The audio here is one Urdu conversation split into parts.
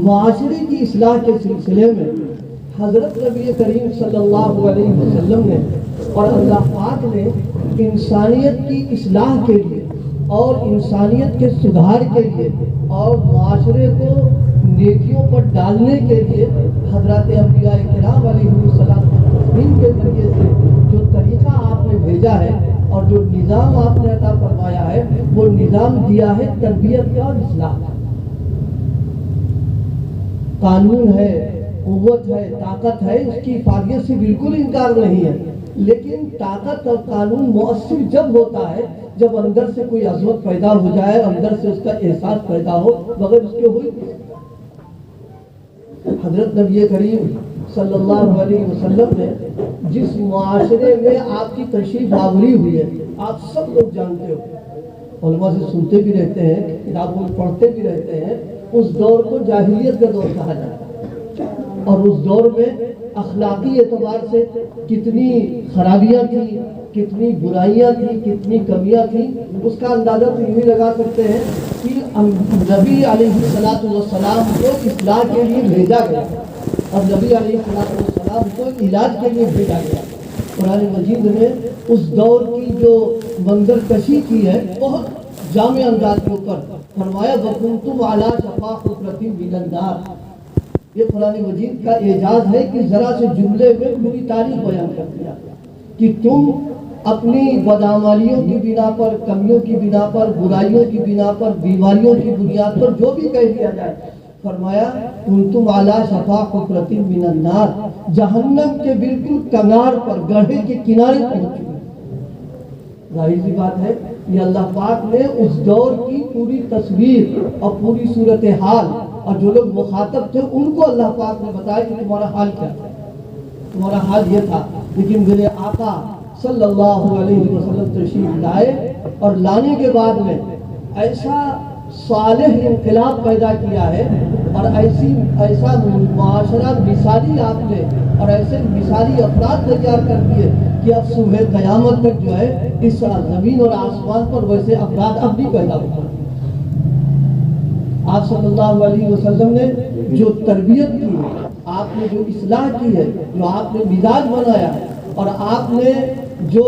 معاشرے کی اصلاح کے سلسلے میں حضرت نبی کریم صلی اللہ علیہ وسلم نے اور اللہ پاک نے انسانیت کی اصلاح کے لیے اور انسانیت کے سدھار کے لیے اور معاشرے کو نیکیوں پر ڈالنے کے لیے حضرات انبیاء کرام علیہ السلام کے ذریعے سے جو طریقہ آپ نے بھیجا ہے اور جو نظام آپ نے عطا فرمایا ہے وہ نظام دیا ہے تربیت کا اور اصلاح کا۔ قانون ہے، قوت ہے، طاقت ہے، اس کی افادیت سے بالکل انکار نہیں ہے، لیکن طاقت اور قانون مؤثر جب ہوتا ہے جب اندر سے کوئی عظمت پیدا ہو جائے، اندر سے اس کا احساس پیدا ہو، بغیر اس کے ہوئی۔ حضرت نبی کریم صلی اللہ علیہ وسلم نے جس معاشرے میں آپ کی تشریف آوری ہوئی ہے، آپ سب لوگ جانتے ہو، علماء سے سنتے بھی رہتے ہیں، کتابوں میں پڑھتے بھی رہتے ہیں، اس دور کو جاہلیت کا دور کہا جاتا ہے، اور اس دور میں اخلاقی اعتبار سے کتنی خرابیاں تھیں، کتنی برائیاں تھیں، کتنی کمیاں تھیں، اس کا اندازہ تو یوں ہی لگا سکتے ہیں کہ نبی علیہ السلام کو اصلاح کے لیے بھیجا گیا اور نبی علیہ السلام کو علاج کے لیے بھیجا گیا۔ قرآن مجید نے اس دور کی جو منظر کشی کی ہے بہت جامع انداز کے اوپر فرمایا، وَكُنْتُمْ عَلَىٰ شَفَا حُفْرَةٍ مِّنَ النَّارِ۔ یہ قرآن مجید کا اعجاز ہے کہ ذرا سے جملے میں پوری تاریخ بیان کر دیا کہ تم اپنی بدعمالیوں کی بنا پر، کمیوں کی بنا پر، برائیوں کی بنا پر، بیماریوں کی بنیاد پر جو بھی کہہ دیا جائے، فرمایا کنتم علی شفا حفرۃ من النار، جہنم کے بالکل کنار پر، گڑھے کے کنارے پہنچ چکے۔ ظاہر سی بات ہے یہ اللہ پاک نے اس دور کی پوری تصویر اور پوری صورتحال اور جو لوگ مخاطب تھے ان کو اللہ پاک نے بتایا کہ تمہارا حال کیا تھا، تمہارا حال یہ تھا۔ لیکن میرے آقا صلی اللہ علیہ وسلم تشریف لائے اور لانے کے بعد میں ایسا صالح انقلاب پیدا کیا ہے اور ایسا معاشرہ مثالی آپ نے اور ایسے مثالی افراد تیار کر دیے کہ اب صبح قیامت تک جو ہے اس زمین اور آسمان پر ویسے افراد اب بھی پیدا ہوتے ہیں۔ آپ صلی اللہ علیہ وسلم نے جو تربیت کی ہے، آپ نے جو اصلاح کی ہے، جو آپ نے مزاج بنایا ہے، اور آپ نے جو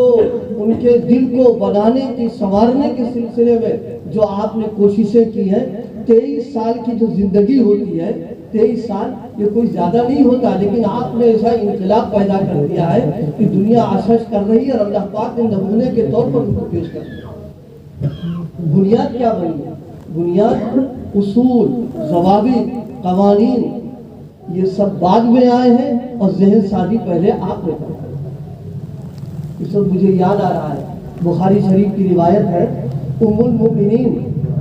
ان کے دل کو بنانے کی، سنوارنے کے سلسلے میں جو آپ نے کوششیں کی ہیں، 23 سال کی جو زندگی ہوتی ہے، 23 سال یہ کوئی زیادہ نہیں ہوتا، لیکن آپ نے ایسا انقلاب پیدا کر دیا ہے کہ دنیا آشش کر رہی ہے اور اللہ پاک نے نمونے کے طور پر ان کو پیش کر دیا۔ بنیاد کیا بنی ہے؟ بنیاد اصول، ضوابط، قوانین یہ سب بعد میں آئے ہیں اور ذہن سازی پہلے آپ نے کی۔ اس وقت مجھے یاد آ رہا ہے، بخاری شریف کی روایت ہے، ام المؤمنین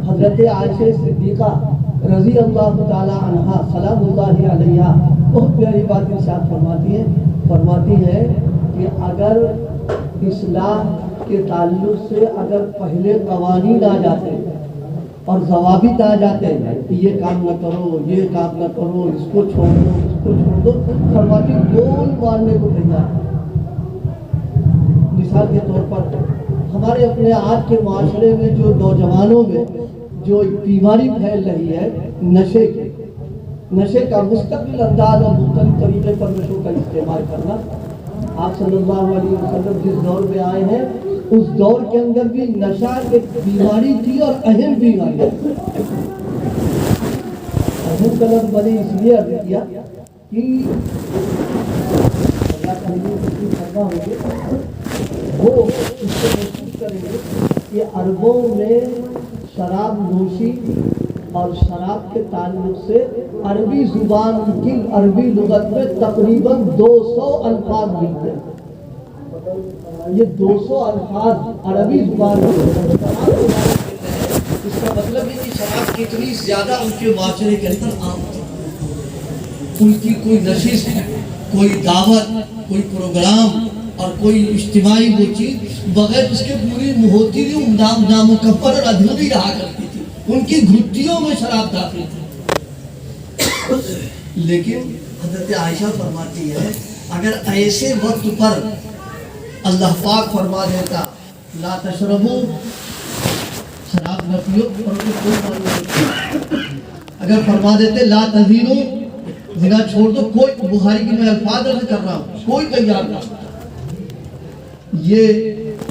حضرت عائشہ صدیقہ رضی اللہ تعالی عنہا سلام اللہ علیہا بہت پیاری بات ارشاد فرماتی ہیں کہ اگر اصلاح کے تعلق سے اگر پہلے قوانین آ جاتے اور ضوابط آ جاتے ہیں کہ یہ کام نہ کرو، یہ کام نہ کرو، اس کو چھوڑ دو، اس کو چھوڑ دو، فرماتی گول مارنے کو تیار۔ مثال کے طور پر ہمارے اپنے آج کے معاشرے میں جو نوجوانوں میں جو بیماری پھیل رہی ہے نشے کا مستقل انداز اور مختلف طریقے پر نشوں کا استعمال کرنا، آپ صلی اللہ علیہ وسلم جس دور میں آئے ہیں اس دور کے اندر بھی نشہ ایک بیماری تھی اور اہم بیماری ہے۔ اہم کا لفظ میں نے اس لیے عرض کیا کہ وہ اس کو محسوس کریں گے کہ عربوں میں شراب نوشی اور شراب کے تعلق سے عربی زبان کی عربی لغت میں تقریباً 200 الفاظ ملتے ہیں۔ یہ 200 الفاظ عربی زبان میں، اس کا مطلب ہے کہ شراب کتنی زیادہ ان کے معاشرے کے اندر عام تھی۔ ان کی کوئی نشست، کوئی دعوت، کوئی پروگرام اور کوئی اجتماعی وہ چیز بغیر اس کے پوری ہوتی تھی، نامکمل اور ادھوری رہا کرتی تھی۔ ان کی گھٹیوں میں شراب داخل تھی۔ لیکن حضرت عائشہ فرماتی ہے اگر ایسے وقت پر اللہ پاک فرما دیتا لا تشربو، شراب نہ پیو، اور کوئی اگر فرما دیتے لا تزینو، زنا چھوڑ دو، کوئی بخاری کی میں الفاظ عرض کر رہا ہوں، کوئی تیار نہ. یہ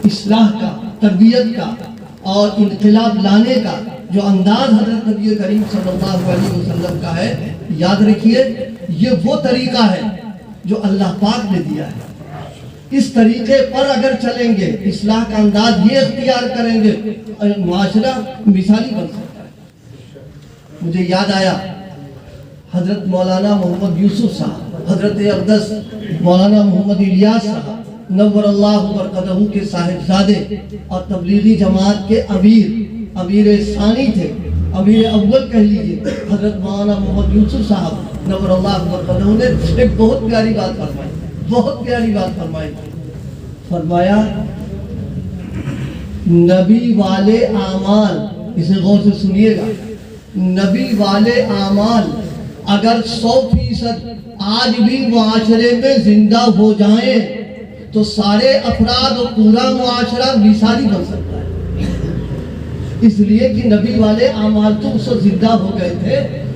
اصلاح کا، تربیت کا اور انقلاب لانے کا جو انداز حضرت نبی کریم صلی اللہ علیہ وسلم کا ہے، یاد رکھیے یہ وہ طریقہ ہے جو اللہ پاک نے دیا ہے. اس طریقے پر اگر چلیں گے، اصلاح کا انداز یہ اختیار کریں گے، معاشرہ مثالی بن سکتا ہے. مجھے یاد آیا حضرت مولانا محمد یوسف صاحب، حضرت اقدس مولانا محمد الیاس صاحب نور اللہ برکتہ کے صاحبزادے اور تبلیغی جماعت کے امیر ثانی تھے، امیر اول کہہ لیجئے. حضرت مولانا محمد یوسف صاحب نور اللہ برکتہ نے ایک بہت پیاری بات فرمائی، بہت پیاری بات فرمائی. فرمایا نبی والے اعمال، اسے غور سے سنیے گا، نبی والے اعمال اگر 100% آج بھی معاشرے میں زندہ ہو جائیں تو سارے افراد اور پورا معاشرہ مثالی بن سکتا ہے. اس لیے کہ نبی والے اعمال تو اس وقت زندہ ہو گئے تھے،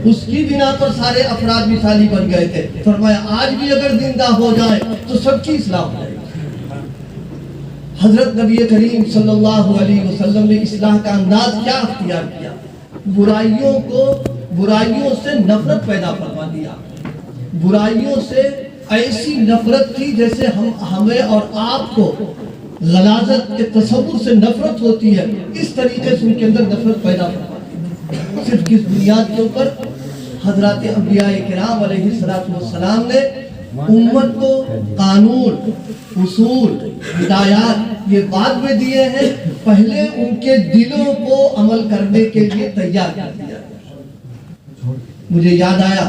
اس کی بنا پر سارے افراد مثالی بن گئے تھے. فرمایا آج بھی اگر زندہ ہو جائیں تو سب کی اصلاح ہو جائے گی. حضرت نبی کریم صلی اللہ علیہ وسلم نے اصلاح کا انداز کیا اختیار کیا؟ برائیوں سے نفرت پیدا فرما دیا. برائیوں سے ایسی نفرت کی جیسے ہمیں اور آپ کو غلاظت کے تصور سے نفرت ہوتی ہے، اس طریقے سے ان کے اندر نفرت پیدا فرما دی. صرف کس بنیاد کے اوپر؟ حضرات انبیاء کرام علیہ السلام نے امت کو قانون، اصول، ہدایات یہ بعد میں دیے ہیں، پہلے ان کے دلوں کو عمل کرنے کے لیے تیار کر دیا. مجھے یاد آیا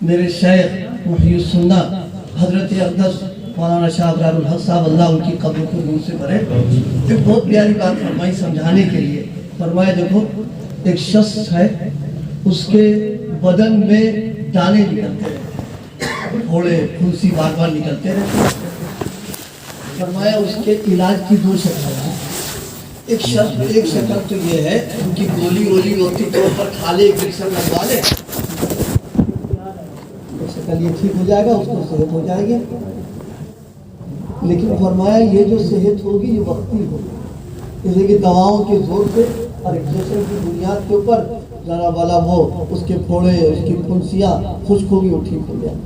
میرے شیخ محی السنہ حضرت اقدس مولانا شاہ ابرار الحق صاحب، اللہ ان کی قبر کو نور سے بھرے، ایک بہت پیاری بات فرمائی سمجھانے کے لیے. فرمایا دیکھو ایک شخص ہے، اس کے بدن میں دانے نکلتے ہیں، پھوڑے پھنسی بار بار نکلتے رہتے. فرمایا اس کے علاج کی 2 شکلیں ہیں. ایک شکل تو یہ ہے ان کی گولی ہوتی تو اوپر کھا لے، انجیکشن لگوا لے، شکل یہ ٹھیک ہو جائے گا، اس کو صحت ہو جائے گی. لیکن فرمایا یہ جو صحت ہوگی یہ وقتی ہوگی، اس لیے کہ دواؤں کے زور سے اور انجیکشن کی بنیاد کے اوپر ذرا والا وہ اس کے پھوڑے، اس کی پھنسیاں خشک ہوگی، وہ ٹھیک ہو جائے.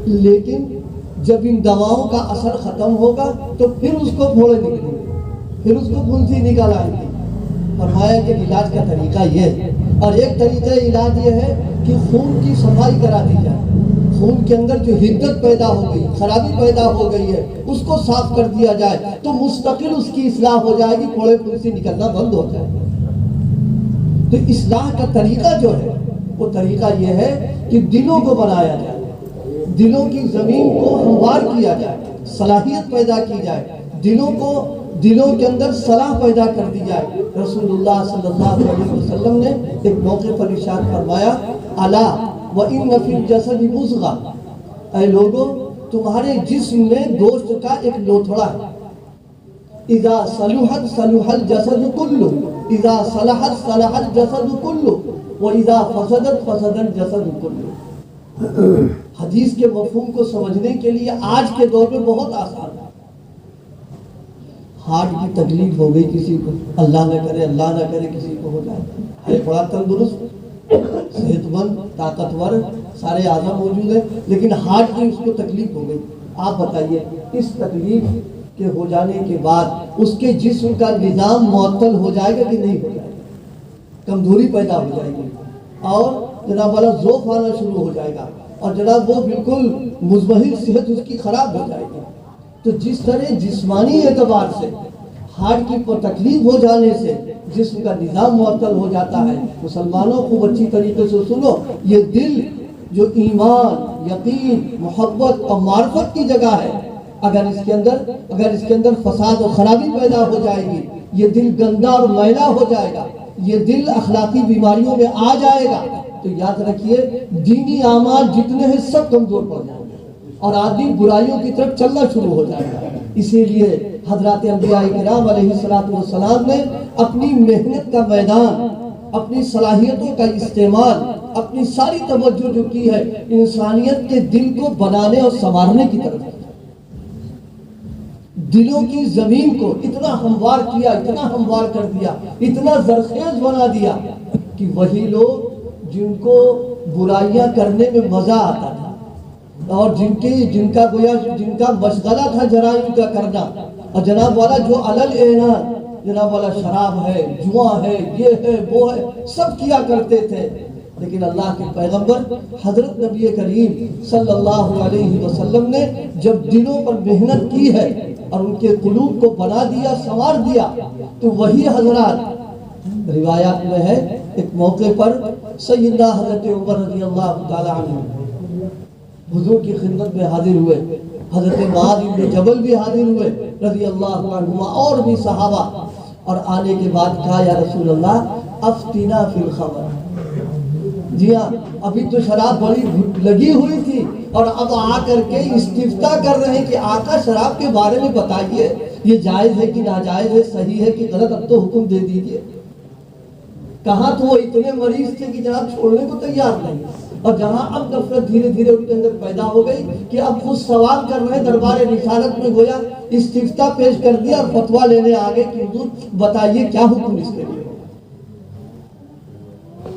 لیکن جب ان دواؤں کا اثر ختم ہوگا تو پھر اس کو پھوڑے نکلیں گے، پھر اس کو پھنسی نکال آئیں گے. فرمایا کہ علاج کا طریقہ یہ ہے، اور ایک طریقہ علاج یہ ہے کہ خون کی صفائی کرا دی جائے. خون کے اندر جو حدت پیدا ہو گئی، خرابی پیدا ہو گئی ہے، اس کو صاف کر دیا جائے تو مستقل اس کی اصلاح ہو جائے گی، پھوڑے پھنسی نکلنا بند ہو جائے. تو اصلاح کا طریقہ جو ہے وہ طریقہ یہ ہے کہ دلوں کو بنایا جائے، دلوں کی زمین کو ہموار کیا جائے، صلاحیت پیدا کی جائے، دلوں کے اندر صلاح پیدا کر دی جائے. رسول اللہ صلی اللہ علیہ وسلم نے ایک موقع پر ارشاد فرمایا الا وَإِنَّ فِي الْجَسَدِ مُضْغَةً، اے لوگو تمہارے جسم میں گوشت کا ایک لوتھڑا ہے. اذا صلحت صلح الجسد كله، اذا صلحت صلح الجسد كله، واذا فسدت فسد الجسد كله. حدیث کے مفہوم کو سمجھنے کے لیے آج کے دور میں بہت آسان ہے. ہارٹ کی تکلیف ہو گئی کسی کو، اللہ نہ کرے کسی کو ہو جائے، ہے بڑا تندرست، صحت مند، طاقتور، سارے اعضاء موجود ہیں، لیکن ہارٹ کی اس کو تکلیف ہو گئی. آپ بتائیے اس تکلیف کے ہو جانے کے بعد اس کے جسم کا نظام معطل ہو جائے گا کہ نہیں ہو جائے گا؟ کمزوری پیدا ہو جائے گی اور جناب والا ذوف آنا شروع ہو جائے گا، اور جناب وہ بالکل مضمحل صحت اس کی خراب ہو جائے گی. تو جس طرح جسمانی اعتبار سے ہارٹ کی تکلیف ہو جانے سے جسم کا نظام معطل ہو جاتا ہے، مسلمانوں کو اچھی طریقے سے سنو، یہ دل جو ایمان، یقین، محبت اور معرفت کی جگہ ہے، اگر اس کے اندر فساد و خرابی پیدا ہو جائے گی، یہ دل گندا اور میلا ہو جائے گا، یہ دل اخلاقی بیماریوں میں آ جائے گا، تو یاد رکھیے دینی اعمال جتنے ہیں سب کمزور پڑ جائیں گے اور آدمی برائیوں کی طرف چلنا شروع ہو جائے گا. اسی لیے حضرات انبیاء کرام علیہ السلام نے اپنی محنت کا میدان اپنی صلاحیتوں کا استعمال، اپنی ساری توجہ جو کی ہے انسانیت کے دل کو بنانے اور سنوارنے کی طرف، دلوں کی زمین کو اتنا ہموار کیا، اتنا ہموار کر دیا، اتنا زرخیز بنا دیا کہ وہی لوگ جن کو برائیاں کرنے میں مزہ آتا تھا اور جن کا مشغلہ تھا جرائم کا کرنا، اور جناب والا جو علل اعلان جناب والا شراب ہے، جوا ہے، یہ ہے، وہ ہے، سب کیا کرتے تھے، لیکن اللہ کے پیغمبر حضرت نبی کریم صلی اللہ علیہ وسلم نے جب دلوں پر محنت کی ہے اور ان کے قلوب کو بنا دیا، سنوار دیا، تو وہی حضرات روایات میں ہے ایک موقع پر سیدنا حضرت عمر رضی اللہ تعالی عنہ حضور کی خدمت میں حاضر ہوئے، حضرت معاذ بن جبل بھی حاضر ہوئے رضی اللہ عنہما، اور بھی صحابہ، اور آنے کے بعد کہا یا رسول اللہ افتنا فی الخمر، جی ہاں ابھی تو شراب بڑی لگی ہوئی تھی اور اب آ کر کے استفتاء کر رہے ہیں کہ آقا شراب کے بارے میں بتائیے، یہ جائز ہے کہ ناجائز ہے، صحیح ہے کہ غلط، اب تو حکم دے دیجئے۔ کہاں تو وہ اتنے مریض تھے کہ جناب چھوڑنے کو تیار نہیں، اور جہاں اب نفرت دھیرے دھیرے ان کے اندر پیدا ہو گئی کہ اب خود سوال کر رہے ہیں، دربار رسالت میں گویا استفتاء پیش کر دیا اور فتویٰ لینے آگے کہ حضور بتائیے کیا حکم اس کے لیے۔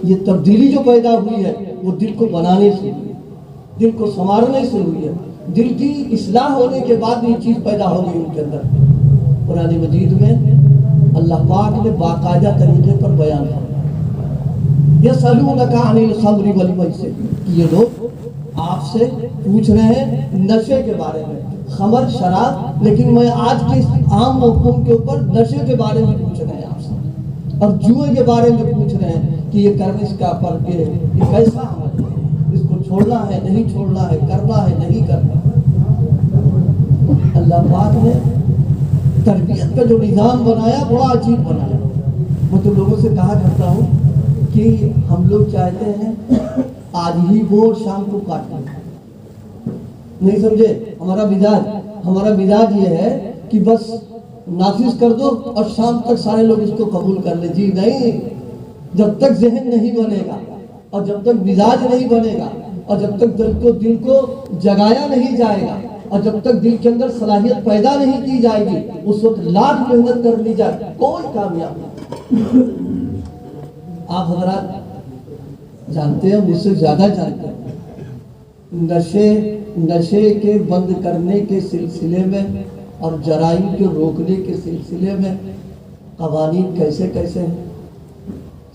یہ تبدیلی جو پیدا ہوئی ہے وہ دل کو بنانے سے ہوئی ہے، دل کو سنوارنے سے ہوئی ہے، دل کی اصلاح ہونے کے بعد یہ چیز پیدا ہو گئی ان کے اندر۔ قرآن مجید میں اللہ پاک نے باقاعدہ طریقے پر بیان کیا، یسألونک عن الخمر والمیسر، کہ یہ لوگ آپ سے پوچھ رہے ہیں نشے کے بارے میں، خمر شراب، لیکن میں آج کے عام مفہوم کے اوپر نشے کے بارے میں پوچھ رہے ہیں آپ سے، اور جوئے کے بارے میں پوچھ رہے ہیں کہ یہ کرنے اس کا فرق ہے، یہ کیسا عمل ہے، اس کو چھوڑنا ہے نہیں چھوڑنا ہے، کرنا ہے نہیں کرنا۔ اللہ پاک نے تربیت کا جو نظام بنایا بڑا عجیب بنایا۔ میں تو لوگوں سے کہا کرتا ہوں کہ ہم لوگ چاہتے ہیں آج ہی وہ اور شام کو کاٹیں، نہیں سمجھے؟ ہمارا مزاج یہ ہے کہ بس نافذ کر دو اور شام تک سارے لوگ اس کو قبول کر لیں۔ جی نہیں، جب تک ذہن نہیں بنے گا اور جب تک مزاج نہیں بنے گا اور جب تک دل کو جگایا نہیں جائے گا اور جب تک دل کے اندر صلاحیت پیدا نہیں کی جائے گی، اس وقت لاکھ محنت کر لی جائے کوئی کامیاب نہیں۔ آپ حضرات جانتے ہیں، مجھ سے زیادہ جانتے ہیں، نشے کے بند کرنے کے سلسلے میں اور جرائم کے روکنے کے سلسلے میں قوانین کیسے کیسے ہیں،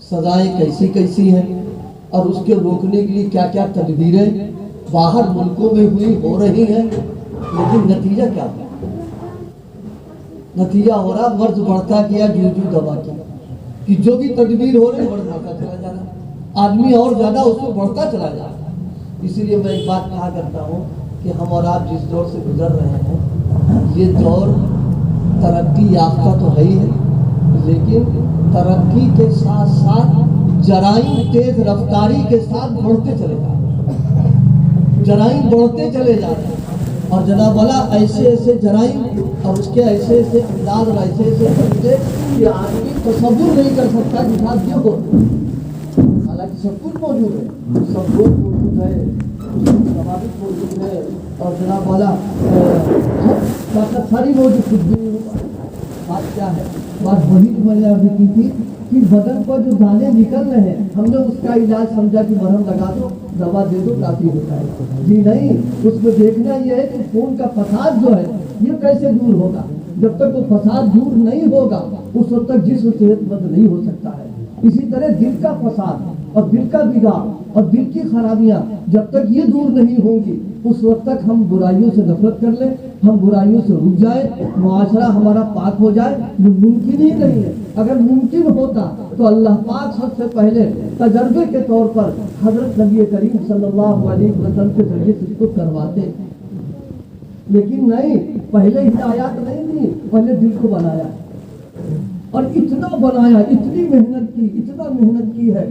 سزائیں کیسی کیسی ہیں، اور اس کے روکنے کے لیے کیا کیا تدبیریں باہر ملکوں میں ہو رہی ہیں، لیکن نتیجہ کیا ہو؟ نتیجہ ہو رہا مرض بڑھتا گیا، جو دبا کیا، کہ جو بھی تدبیر ہو رہی مرض بڑھتا چلا جا رہا، آدمی اور زیادہ اس کو بڑھتا چلا جا رہا۔ اسی لیے میں ایک بات کہا کرتا ہوں کہ ہم اور آپ جس دور سے گزر رہے ہیں، یہ دور ترقی یافتہ تو ہے ہی ہے، لیکن ترقی کے ساتھ ساتھ جرائم تیز رفتاری کے ساتھ بڑھتے چلے جا رہے ہیں، جرائم بڑھتے چلے جا رہے ہیں، اور جناب والا ایسے ایسے جرائم اور اس کے ایسے ایسے انداز اور ایسے ایسے طریقے کہ آدمی تصور نہیں کر سکتا کہ صاحب یہ ہو۔ حالانکہ سب کچھ موجود ہے، سب لوگ موجود ہے، ثوابت موجود ہے، اور جناب والا ساری موجود، کچھ بھی نہیں ہوگا۔ بات کیا ہے؟ بات وہی جو میں نے ابھی کی تھی کہ بدن پر جو دانے نکل رہے ہیں، ہم نے اس کا علاج سمجھا کہ مرہم لگا دو، دوا دے دو، کافی ہوتا ہے۔ جی نہیں، اس میں دیکھنا یہ ہے کہ خون کا فساد جو ہے یہ کیسے دور ہوگا۔ جب تک وہ فساد دور نہیں ہوگا اس وقت تک جسم صحت مند نہیں ہو سکتا ہے۔ اسی طرح دل کا فساد اور دل کا بگاڑ اور دل کی خرابیاں جب تک یہ دور نہیں ہوں گی اس وقت تک ہم برائیوں سے نفرت کر لیں، ہم برائیوں سے رک جائیں، معاشرہ ہمارا پاک ہو جائے، یہ ممکن ہی نہیں ہے۔ اگر ممکن ہوتا تو اللہ پاک سب سے پہلے تجربے کے طور پر حضرت نبی کریم صلی اللہ علیہ وسلم کے ذریعے سے اس کو کرواتے، لیکن نہیں، پہلے ہدایات نہیں تھی، پہلے دل کو بنایا، اور اتنا بنایا، اتنی محنت کی ہے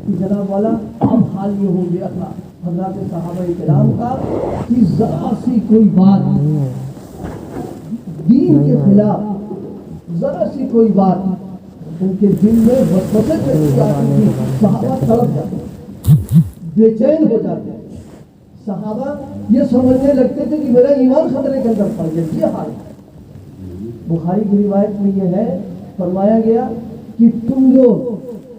کہ جناب والا اب حال یہ ہو گیا تھا حضرات صحابہ کرام کا کہ ذرا سی کوئی بات دین کے خلاف، ذرا سی کوئی بات ان کے دل میں وسوسے پیدا آتی تھی، صحابہ تڑپ جاتے، بے چین ہو جاتے، صحابہ یہ سمجھنے لگتے تھے کہ میرا ایمان خطرے کے اندر پڑ گیا۔ یہ حال بخاری کی روایت میں یہ ہے، فرمایا گیا کہ تم لوگ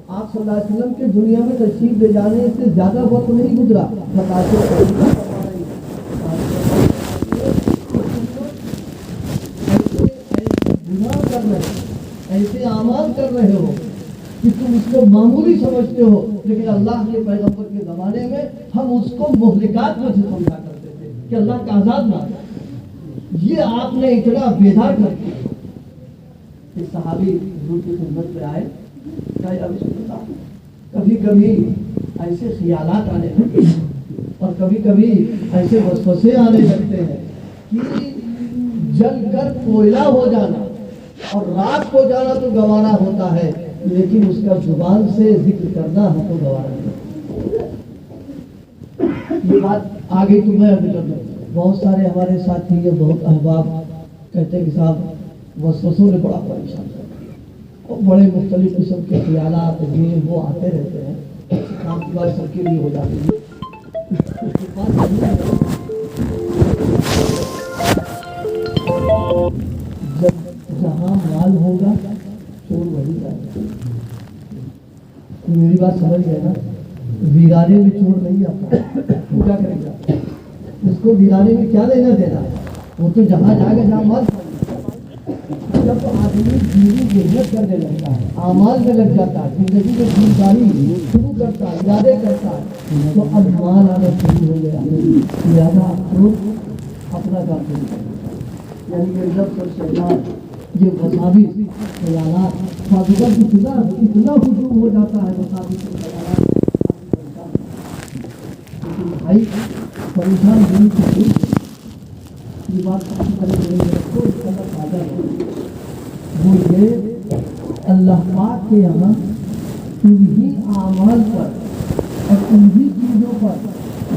آپ صلی اللہ علیہ وسلم کے دنیا میں تشریف لے جانے سے زیادہ وقت نہیں گزرا، بتاتے ایسے اعمال کر رہے ہو کہ تم اس کو معمولی سمجھتے ہو، لیکن اللہ کے پیغمبر کے زمانے میں ہم اس کو مہلکات میں سے سمجھا کرتے تھے کہ اللہ کا عذاب نہ آئے۔ یہ آپ نے اتنا بیدار کر دیا کہ صحابی حضور کی خدمت میں آئے، کبھی کبھی ایسے خیالات آنے لگتے ہیں اور کبھی کبھی ایسے وسوسے آنے لگتے ہیں کہ جل کر کوئلہ ہو جانا اور رات کو جانا تو گوارا ہوتا ہے، لیکن اس کا زبان سے ذکر کرنا ہم کو گوارا نہیں۔ یہ بات آ گئی تو میں ابھی کر دوں۔ بہت سارے ہمارے ساتھی یا بہت احباب کہتے ہیں کہ صاحب وسوسوں نے بڑا پریشان کر دیا اور بڑے مختلف قسم کے خیالات یہ وہ آتے رہتے ہیں، کام کی بات سب کے لیے ہو جاتی ہے۔ جب جہاں مال ہوگا چور وہی جائے گا۔ میری بات سمجھ گئے نا؟ ویرانے میں چور نہیں آتا، وہ کیا کرے گا؟ اس کو ویرانے میں کیا لینا دینا؟ وہ تو جہاں جائے گا جہاں مال۔ جب آدمی دینی محنت کرنے لگتا ہے، اعمال میں لگ جاتا ہے، زندگی میں دینداری شروع کرتا ہے، ارادے کرتا ہے، تو اب مال آنا شروع ہو گیا، لہٰذا تو اپنا کام شروع کریں۔ یعنی یہ لفظ اور شہنات، یہ وساوی خیالات سازگار کی فضا اتنا ہجوم ہو جاتا ہے وساوی کے خیالات، لیکن بھائی پریشان ہونے کی ضرورت ہے۔ یہ بات کافی طرح کو اس کا فائدہ ہے، وہ یہ اللہ پاک کے یہاں انہی اعمال پر اور انہی چیزوں پر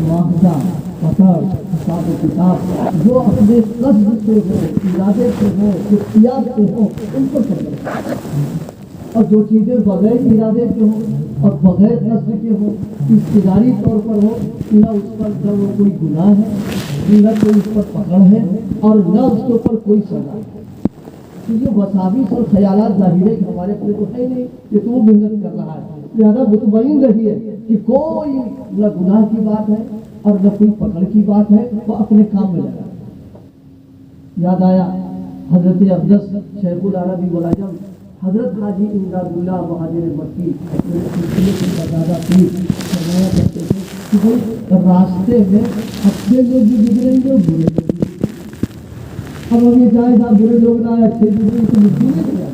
معاوضہ، قطر، حساب و کتاب جو اپنے قصد سے ہو، ارادے سے ہو، اختیار سے ہو، ان کو کرنا، اور جو چیزیں بغیر ارادے کے ہوں اور بغیر قصد کے ہوں، اختیاری طور پر ہو، نہ اس پر نہ وہ کوئی گناہ ہے، نہ کوئی اس پر پکڑ ہے اور نہ اس کے اوپر کوئی سزا ہے۔ تو یہ وساوس اور خیالات ظاہر ہے کہ ہمارے اپنے تو ہے نہیں، یہ تو وہ محنت کر رہا ہے، لہٰذا مطمئن رہیے کہ کوئی نہ گناہ کی بات ہے اور نہ کوئی پکڑ کی بات ہے، وہ اپنے کام میں لگا۔ یاد آیا حضرت اقدس شیخ العربی والعجم حضرت حاجی امداد اللہ مہاجر مکی اپنے سلسلے کے بزادہ پیر فرمایا کرتے تھے کہ بھائی راستے میں اچھے لوگ بھی گزریں گے اور برے لوگ بھی۔ اب ہم یہ چاہیں صاحب برے لوگ نہ آئے اچھے گزریں تو مشکل ہے،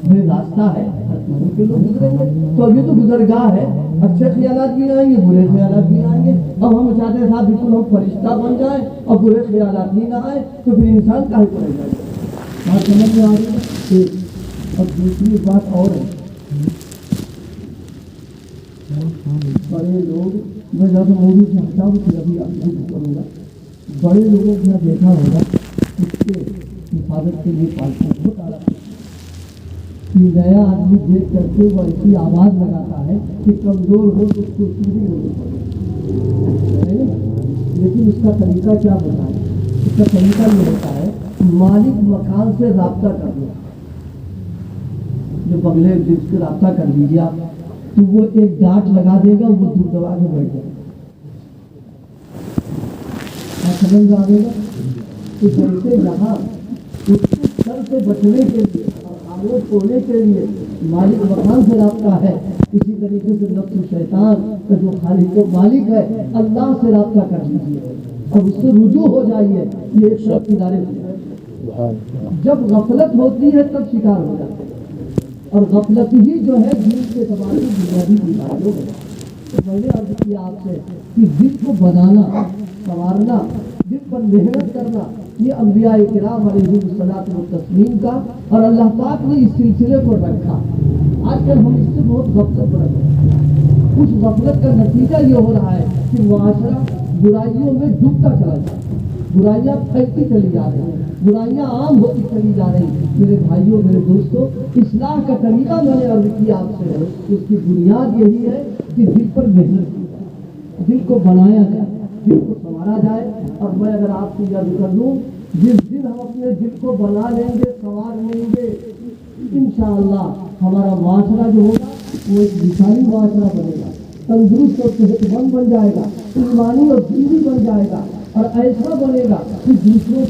بھائی راستہ ہے ہر قسم کے لوگ گزریں گے، تو ابھی تو گزرگاہ ہے، اچھے خیالات بھی آئیں گے برے خیالات بھی آئیں گے۔ اب ہم چاہتے ہیں صاحب بالکل ہم فرشتہ بن جائیں اور برے خیالات ہی نہ آئے تو پھر انسان کاہے کو رہ جائے گا؟ بات سمجھ میں آ رہی ہے؟ اب دوسری بات اور ہے، بڑے لوگ، میں زیادہ موضوع سے ہٹاؤں پھر ابھی آپ سے کروں گا، بڑے لوگوں کو دیکھا ہوگا اس کے حفاظت کے لیے پالتے ہیں، بہت اعلیٰ نیا آدمی دیکھ کر کے وہ ایسی آواز لگاتا ہے کہ کمزور ہو تو اس کو چوری ہونی پڑے، لیکن اس کا طریقہ کیا بتائیں؟ اس کا طریقہ یہ ہوتا ہے مالک مکان سے رابطہ کرنا، جو بنگلے جس سے رابطہ کر لیجیے آپ، تو وہ ایک ڈانٹ لگا دے گا، وہ دور دبا کے بیٹھ جائے گا، سمجھ آ گے گا؟ تو جیسے یہاں اس کے سر سے بچنے کے لیے وہ چھوڑنے کے لیے مالک مکان سے رابطہ ہے، اسی طریقے سے نفس و شیطان کا جو خالق و مالک ہے اللہ سے رابطہ کر لیجیے اور اس سے رجوع ہو جائیے۔ یہ ایک سب کنارے ہو، جب غفلت ہوتی ہے تب شکار ہو جاتے ہیں، اور غفلت ہی جو ہے دین کے اعتبار سے بنیادی بیماریوں ہے۔ تو میں نے عرض کیا آپ سے کہ دل کو بنانا، سنوارنا، دل پر محنت کرنا، یہ انبیاء کرام علیہ الصلوۃ والتسلیم کا، اور اللہ پاک نے اس سلسلے کو رکھا۔ آج کل ہم اس سے بہت غفلت برت رہے ہیں، اس غفلت کا نتیجہ یہ ہو رہا ہے کہ معاشرہ برائیوں میں ڈوبتا چلا جاتا ہے، برائیاں پھیلتی چلی جا رہی ہیں، برائیاں عام ہوتی چلی جا رہی. میرے بھائیوں، میرے دوستوں، اصلاح کا طریقہ میں نے عرض کیا آپ سے، اس کی بنیاد یہی ہے کہ دل پر محنت کی جائے، دل کو بنایا جائے، دل کو سنوارا جائے. اور میں اگر آپ کو یاد کر دوں، جس دن ہم اپنے دل کو بنا لیں گے، سنوار لیں گے، انشاءاللہ ہمارا معاشرہ جو ہوگا وہ ایک مثالی معاشرہ بنے گا، تندرست اور صحت مند بن جائے گا، ایمانی اور دینی بن جائے گا، اور ایسا بنے گا کہ دوسروں